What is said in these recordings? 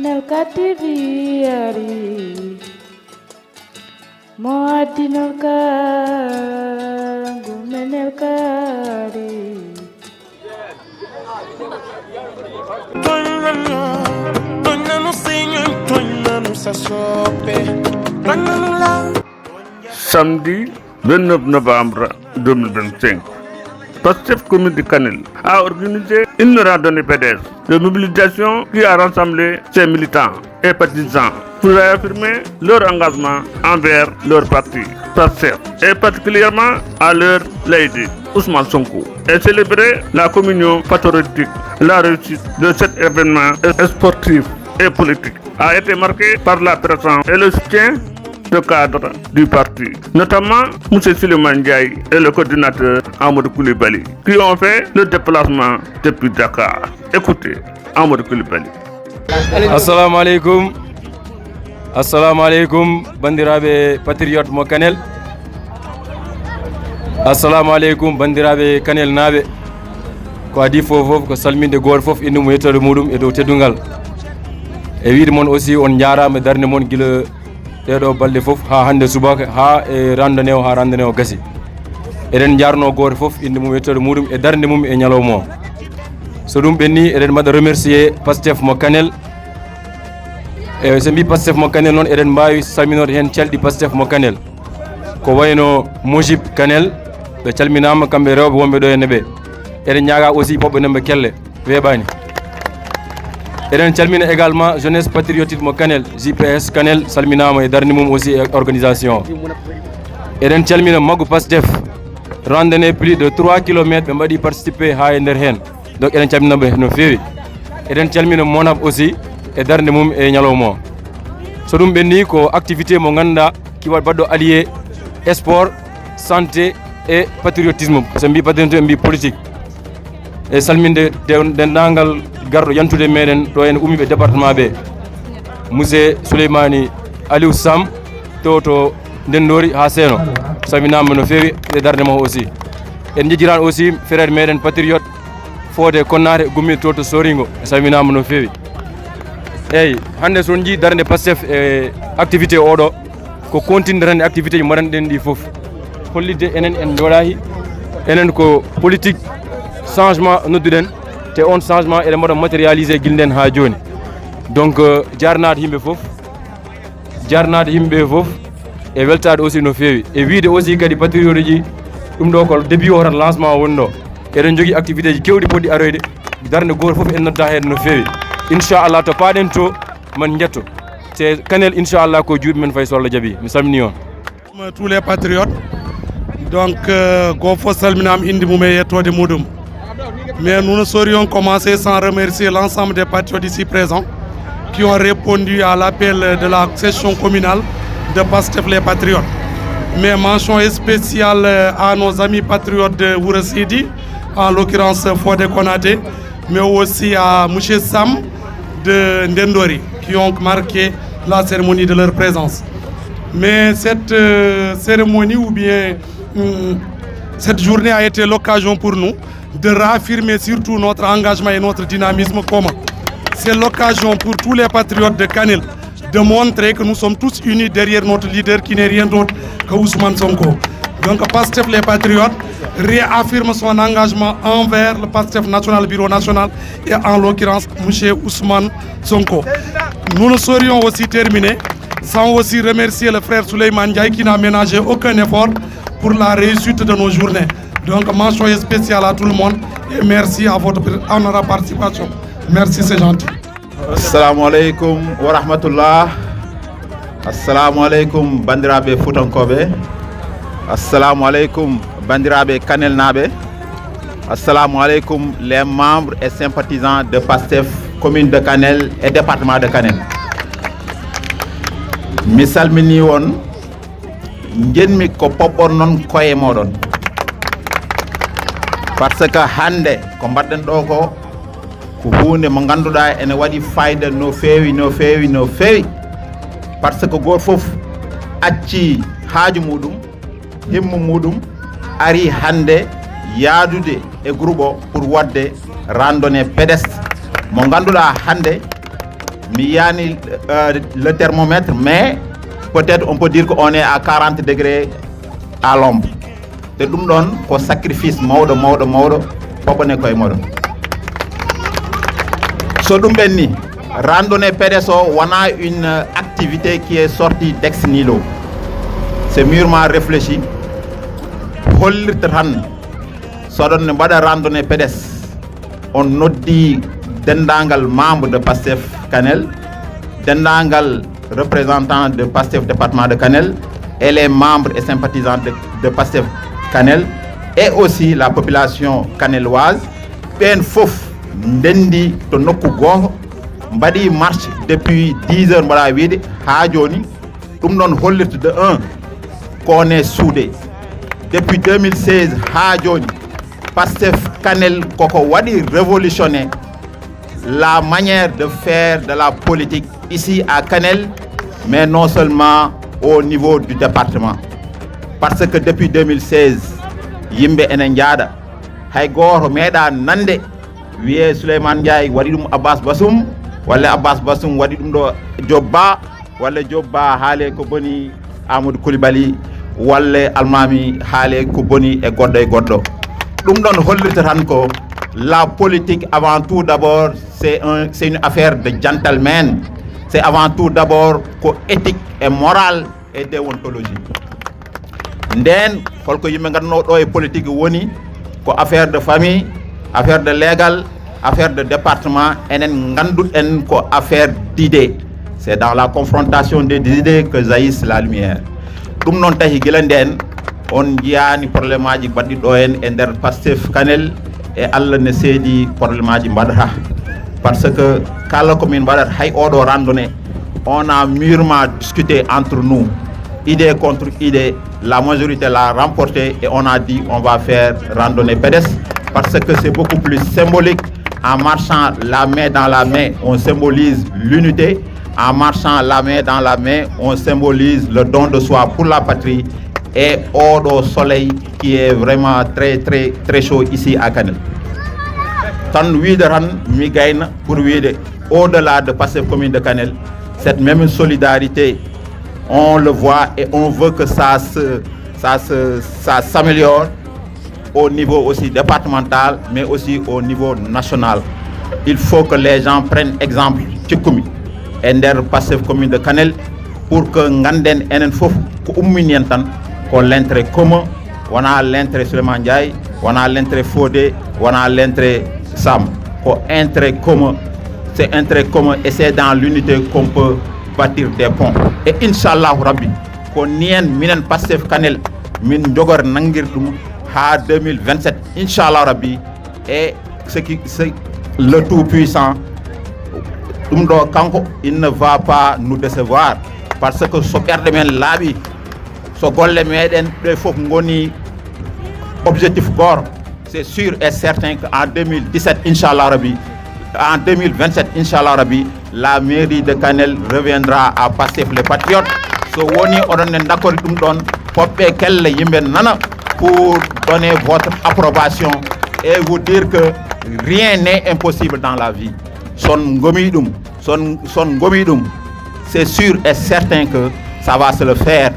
Gumenel katiriari Moadinal ka Gumenel kari Samedi 29 novembre 2025, Pastef commune de Kanel a organisé une randonnée pédestre de mobilisation qui a rassemblé ses militants et partisans pour réaffirmer leur engagement envers leur parti, Pastef, et particulièrement à leur leader, Ousmane Sonko, et célébrer la communion patriotique. La réussite de cet événement sportif et politique a été marquée par la présence et le soutien de cadres du parti, notamment M. Suleiman Ndiaye et le coordinateur Amadou Koulibaly, qui ont fait le déplacement depuis Dakar. Écoutez Amadou Koulibaly. Assalamu alaikum bandirabe patriote mo Kanel. Assalamu alaikum bandirabe Kanel nabe. Ko adi fof ko salminde gor fof inde mo yettode mudum e dow teddungal. E wiide mon aussi on jaarama darde mon gila deɗo balɗe fof ha hande subaka ha e randonnée o gasi eɗen jarno goto fof inde mum yettode muɗum e darde mum e ñalawma o so ɗum ɓenni eɗen mbaɗa remercier Pastef mo Kanel e so mbi Pastef mo Kanel noon eɗen mbawi salminode hen calɗi Pastef mo Kanel ko wayno Mojib Kanel ɓe calminama kamɓe rewɓe wonɓe ɗo henne ɓe eɗen ñaaga aussi poɓɓe nemɓe kelle weeɓani eɗen calmina également jeunesse patriotique mo Kanel JPS Kanel salminama e darde mum aussi e organisation eɗen calmina maggu Pastef randonnée plus de 3 km ɓe mbaɗi participé ha e nder hen donc eɗen calminaɓe no fewi eɗen calmina Monab aussi e darde mum e ñalawma o so ɗum ɓenni ko activité mo ganduɗa ki waɗ baɗɗo allié sport santé et patriotisme so mbi patriotisme mbi politique e salminde dendagal garɗo yantude meɗen ɗo en ummiɓe département ɓe monsieur Souleymani Aliou Sam to Ndendori ha Seno salminama no fewi e darde ma aussi en jejjiran aussi frère meɗen patriote Fodé Konnate gummi to Soringo salminama no fewi eyyi hande son jii darde Pastef e activité oɗo ko continde tan activité ji mbaɗanɗen ɗi foof hollidde enen en joɗahi enen ko politique changement nodduɗen te on changement eɗen mbaɗa matérialisé guilden ha joni donc jarnade yimɓe foof e weltade aussi no fewi e wiide aussi kadi patriote ji ɗum ɗo ko début o tan lancement woni ɗo eɗen jogui activité ji kewɗi poɗɗi aroyde darde goto foof en nodda hen no fewi inchallah to paɗen to man jetto te Kanel inchallah ko juuɗe men fay so Allah jaaɓi mi salmini on tous les patriotes donc go fo salminama inde mum e yettode muɗum. Mais nous ne saurions commencer sans remercier l'ensemble des patriotes ici présents qui ont répondu à l'appel de la session communale de Pastef les Patriotes. Mais mention spéciale à nos amis patriotes de Wourossidi, en l'occurrence Fodé Konnate, mais aussi à M. Sam de Ndendori, qui ont marqué la cérémonie de leur présence. Mais cette cérémonie ou bien cette journée a été l'occasion pour nous de réaffirmer surtout notre engagement et notre dynamisme commun. C'est l'occasion pour tous les patriotes de Kanel de montrer que nous sommes tous unis derrière notre leader qui n'est rien d'autre que Ousmane Sonko. Donc Pastef les patriotes réaffirme son engagement envers le Pastef national, bureau national et en l'occurrence M. Ousmane Sonko. Nous ne saurions aussi terminer sans aussi remercier le frère Souleymane Ndiaye qui n'a ménagé aucun effort pour la réussite de nos journées. Donc mention spéciale à tout le monde et merci à votre honorable participation. Merci, c'est gentil. Assalamu alaikum wa rahmatullah. Assalamu alaikum bandirabe Futankobe. Assalamu alaikum bandirabe Kanel nabe. Assalamu alaikum les membres et sympathisants de Pastef commune de Kanel et département de Kanel. Mi salmini won ngenmi ko poɓɓon non koye moɗon parce que hande ko mbaɗɗen ɗo ko hunde mo ganduɗa ene waɗi fayida no fewi par ce que goto foof acci haaju muɗum himmu muɗum ari hande yaadude e groupe o pour wadde randonnée pédestre mo ganduɗa hande le thermomètre, mais peut-être on peut dire qu'on est à 40 degrés à l'ombre. C'est un sacrifice mawɗo popone koye moɗon. So ɗum ɓenni, randonnée pédestre wana une activité qui est sortie d'ex nihilo. C'est mûrement réfléchi. Hollirta tan soɗon ne mbaɗa randonnée pédestre on noddi dendagal membre de PASTEF Kanel, dendagal représentant de PASTEF département de Kanel et les membres et sympathisants de PASTEF Kanel et aussi la population kaneloise. Ben fof ndendi to nokku gonga mbaɗi marche depuis 10 heures mbaɗa wiide ha joni. Ɗum ɗon hollirta de 1 qu'on est soudé. Depuis 2016 ha joni PASTEF Kanel koko wadi révolutionner la manière de faire de la politique ici à Kanel, mais non seulement au niveau du département. Parce que depuis 2016 yimbe enen jaada hay goto meeda nande wiye Souleymane Ndiaye wadi dum Abbas Bassoum walla Abbas Bassoum wadi dum do Jobba walla Jobba haale ko boni Amadou Coulibaly walla Almami haale ko boni e goddo e goddo. Dum don hollirta tan ko la politique avant tout d'abord c'est une affaire de gentleman. C'est avant tout d'abord ko éthique et morale et déontologie. Nden holko yimɓe ganduno ɗo e politique woni ko affaire de famille, affaire de légal, affaire de département, enen ganduɗen ko affaire d'idées. C'est dans la confrontation des idées que jaillisse la lumière. Ɗum noon tahi gila nden on jiyani probléme aji baɗɗi ɗo en e nder PASTEF Kanel e Allah ne seedi probléme aji mbaɗata. Parce que kala ko min mbaɗata hay oɗo randonnée on a mûrement discuté entre nous, idée contre idée. La majorité l'a remporté et on a dit on va faire randonnée pédestre parce que c'est beaucoup plus symbolique. En marchant la main dans la main, on symbolise l'unité. En marchant la main dans la main, on symbolise le don de soi pour la patrie et au soleil qui est vraiment très très très chaud ici à Kanel. Tan wiide ran mi gayna pour wiide au-delà de PASTEF commune de Kanel, cette même solidarité on le voit et on veut que ça s'améliore au niveau aussi départemental mais aussi au niveau national. Il faut que les gens prennent exemple Tchikoumi et der PASTEF commune de Kanel pour que nganden enen fof ko umminen tan ko l'intérêt commun, wana l'intérêt Souleymane Ndiaye, wana l'intérêt Fodé, wana l'intérêt Sam, ko intérêt commun. C'est intérêt commun et c'est dans l'unité qu'on peut bâtir des ponts. Et Inch'Allah Rabbi, ko nien minen PASTEF Kanel min jogor nangir dum ha 2027 Inch'Allah Rabbi, et c'est le tout puissant dum do kanko il ne va pas nous décevoir parce que so berde men laabi so golle meden be fof ngoni objectif gor. C'est sûr et certain qu'en 2017 Inch'Allah Rabbi, en 2027 Inch'Allah Rabbi, la mairie de Kanel reviendra à PASTEF les patriotes. So woni odon en d'accord dum don popbe kelle yimbe nana pour donner votre approbation et vous dire que rien n'est impossible dans la vie. Son ngomidum, c'est sûr et certain que ça va se le faire.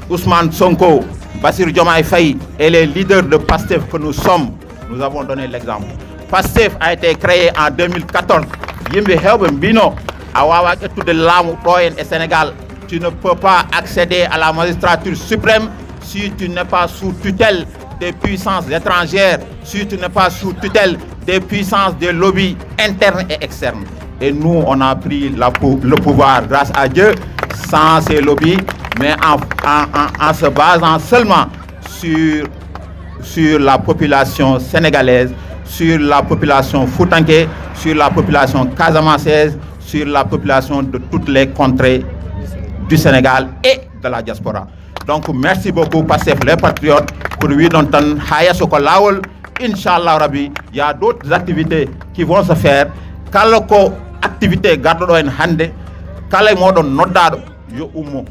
Ousmane Sonko, Bassirou Diomaye Faye et les leaders de PASTEF que nous sommes, nous avons donné l'exemple. PASTEF a été créé en 2014. Yimbe hewbe mbino awawa ettude laamu ɗo en e Sénégal. Tu ne peux pas accéder à la magistrature suprême si tu n'es pas sous tutelle des puissances étrangères, si tu n'es pas sous tutelle des puissances des lobbies internes et externes. Et nous, on a pris le pouvoir grâce à Dieu, sans ces lobbies, mais en se basant seulement sur la population sénégalaise, sur la population foutanké, sur la population casamançaise, sur la population de toutes les contrées du Sénégal et de la diaspora. Donc merci beaucoup PASTEF les patriotes pour lui dont on haya soko lawol. Inch'Allah Rabbi, il y a d'autres activités qui vont se faire. Kala ko activité gardo en hande, kala modon noddado yo ummo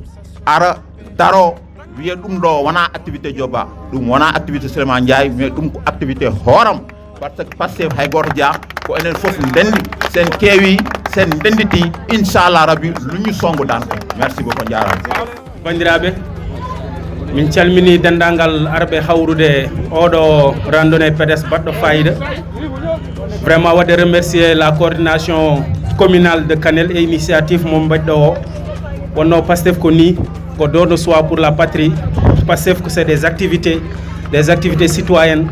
ara daro wiye dum do wana activité Joba, dum wana activité Souleymane Ndiaye, mais dum ko activité horam parce que PASTEF hay goto dia ko enen fof ndendi sen kewi sen ndenditi inchallah rabbi luñu songu dan merci beaucoup jaram bandiraɓe min calmini dendagal arɓe hawrude oɗo randonnée pédestre baɗɗo fayida vraiment wadde remercier la coordination communale de Kanel et initiative mom mbaɗɗo o wonno Pastef ko ni ko don de soi pour la patrie Pastef ko c'est des activités citoyennes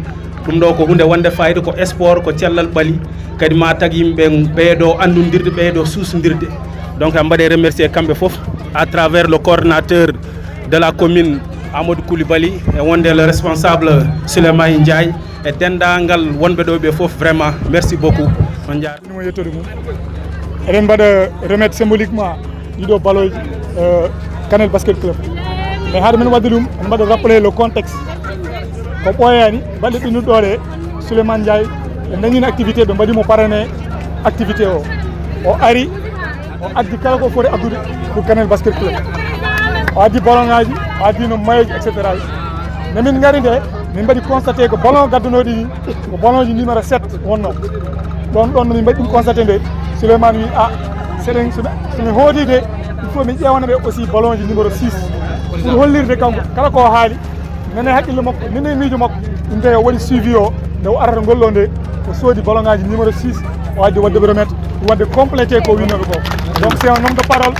ɗum ɗo ko hunde wonde fayida ko sport ko cellal ɓaali kadi ma tagi yimɓe ɓeeɗo andudirde ɓeeɗo suusdirde donc en mbaɗe remercier kamɓe fof à travers le coordinateur de la commune Amadou Koulibaly et wonde le responsable Souleymane Ndiaye et dendagal wonɓe ɗo ɓe fof vraiment merci beaucoup on jaar mo yettude mum eɗen mbaɗa remettre symboliquement ɗiɗo baloji Kanel basket club mais haade men wadde ɗum en mbaɗa rappeler le contexte ko ɓooyani balɗe ɗinnuɗɗore Souleymane Ndiaye ɓe dañino activité ɓe mbaɗimo parrainé activité o ari o addi kala ko foti addude pour Kanel basket club o addi ballon ngaji o addi no mayoji etc nde min gari nde min mbaɗi constaté ko ballon gaddunoɗi ni ko ballon ji numéro 7 wonno ɗon nomin mbaɗi ɗum constaté nde Souleymane wi seɗen somi hooti de il faut min ƴewanaɓe aussi ballon ji numéro 6 pour hollirde kanko kala ko haali nene haqqille makko nene miijo makko ɗum de o waɗi suivi o nde o arata ngollo nde o soodi ballon ngaji numéro 6 o addi wadde remettre wadde complété ko winnoɓe ko donc c'est un homme de parole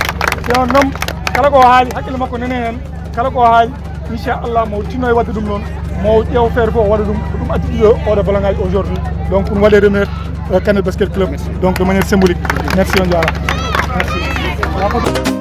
c'est un homme kala ko haali haqqille makko nene hen kala ko haali inchallah mo tinno e wadde ɗum noon mo ƴeew feere fof o waɗa ɗum ko ɗum addi ɗiɗo oɗo ballon ngaji aujourd'hui donc ɗum waɗe remettre Kanel basket club donc de manière symbolique merci on jarama merci